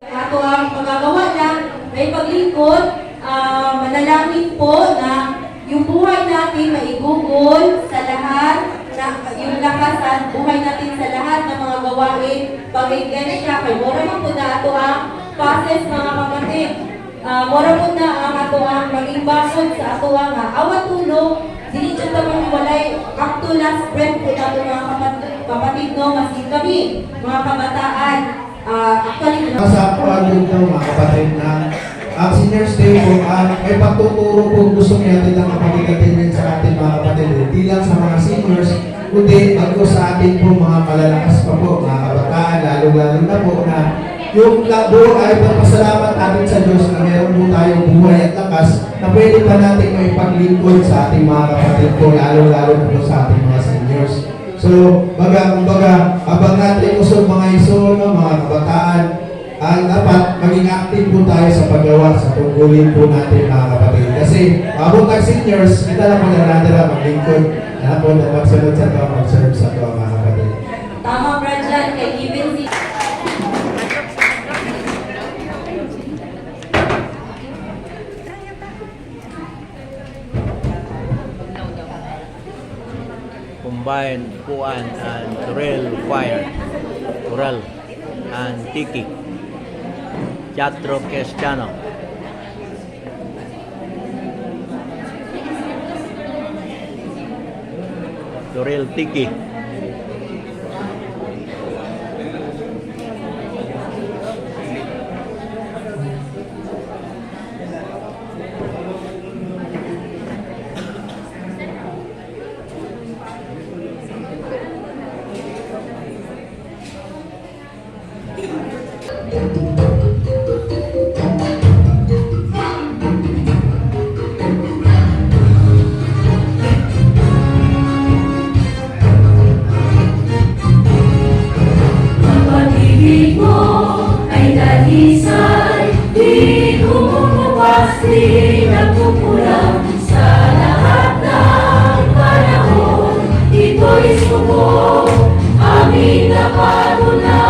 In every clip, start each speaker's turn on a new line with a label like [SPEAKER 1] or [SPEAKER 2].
[SPEAKER 1] Ato ang magagawa na may paglingkod, manalangin po na yung buhay natin maigugol sa lahat, na yung lakasan, buhay natin sa lahat ng mga gawain, pag-igensya, kay mora man po na ato ang process mga kapatid. Mora po na ang ato ang maging basod sa ato ang awat tulong, dili dyan tamang walay up to last breath po nato mga kapatid no, masin kami, mga kabataan. Actually,
[SPEAKER 2] sa pagod ng mga kapatid na ang Seniors Day po, may pagtuturo po gusto natin ng kapatid natin sa ating mga kapatid. Hindi lang sa mga seniors, kundi bago sa atin po mga malalakas pa po, mga kabataan, lalo-lalo na po na yung buo ay pagpasalamat natin sa Diyos na meron po tayong buhay at lakas na pwede pa natin may paglingkod sa ating mga kapatid po, lalo-lalo po sa ating mga seniors. So, kumbaga, abang natin usog mga iso, mga kabataan, ang dapat maging active po tayo sa paggawa sa tungkulin po natin mga kapatid. Kasi, abot ang seniors, kita na po na maglingkod, na po na magsunod sa ito, mag-serve sa ito mga kapatid.
[SPEAKER 1] Tama, Brajan, kay even si
[SPEAKER 3] Combined Puan and Turel Choir, Tural and Tiki, Teatro Cristiano. Turel Tiki.
[SPEAKER 4] Pag-ibig mo ay dalisay, di umuupas, di nagkukulang sa lahat ng panahon. Ito'y suko, aming napatunayan.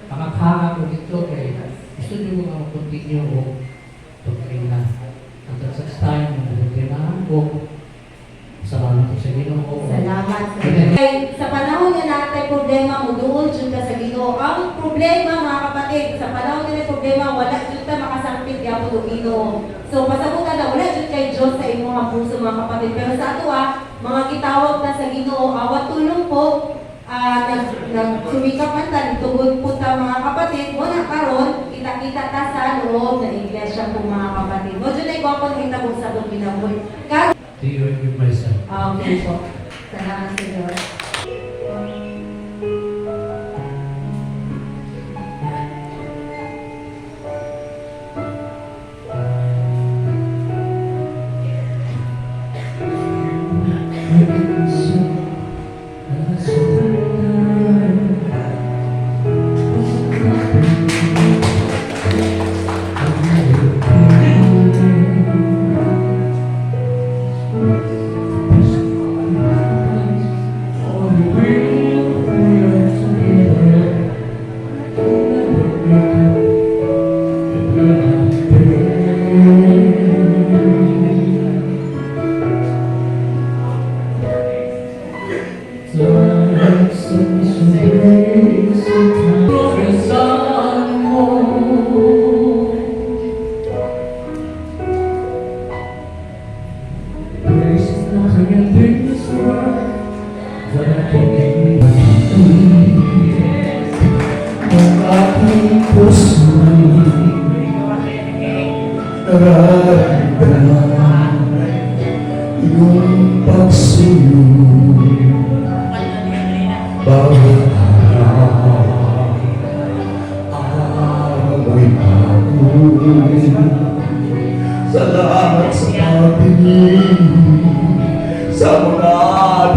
[SPEAKER 5] makakahanga ko dito kay gusto nyo mga mag-continue o pagkaina. Hanggang sa time, mag-continue ko. Salamat ko sa Ginoo.
[SPEAKER 1] Salamat sa Kay sa panahon nga natin problema mo doon jud ka sa Ginoo. Ang problema mga kapatid, sa panahon nga problema wala jud ta makasangpit gyapon og Ginoo. So pasabutan na wala jud kay Dios sa imong puso mga kapatid. Pero sa ato mga gitawag na sa Ginoo, awat tulong po nagsumikap man ta tugod po ta mga kapatid. Mo na karon kita-kita ta sa loob ng iglesia po mga kapatid. Mo jud ay gwapo na hitabo sa tong ginabuhi.
[SPEAKER 5] Do you with myself?
[SPEAKER 1] Okay po. Salamat sa Diyos.
[SPEAKER 2] Yung pagsunod bawat araw amoy pagod. Salamat sa pagtingin sa mga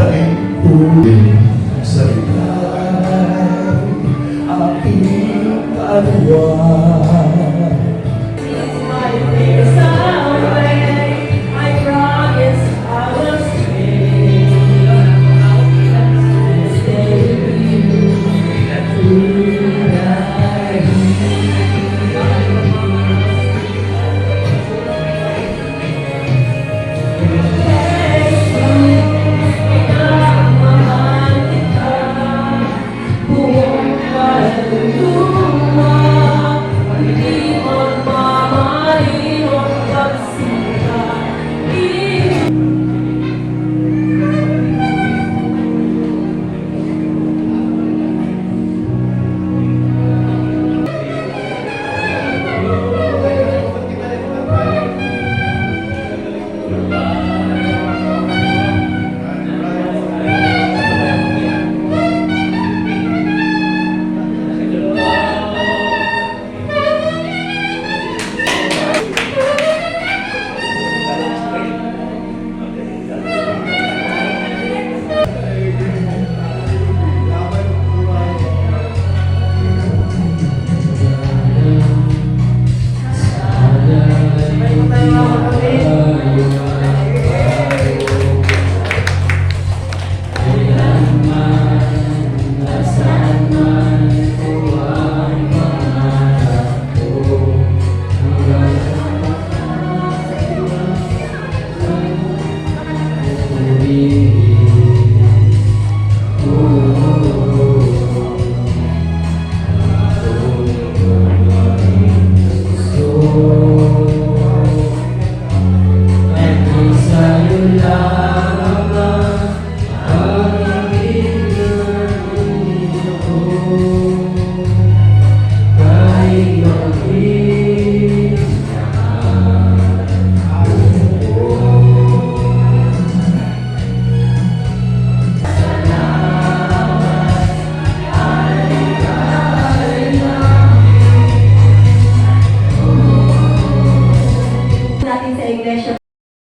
[SPEAKER 2] daigdig sa ikay aking kaluwa.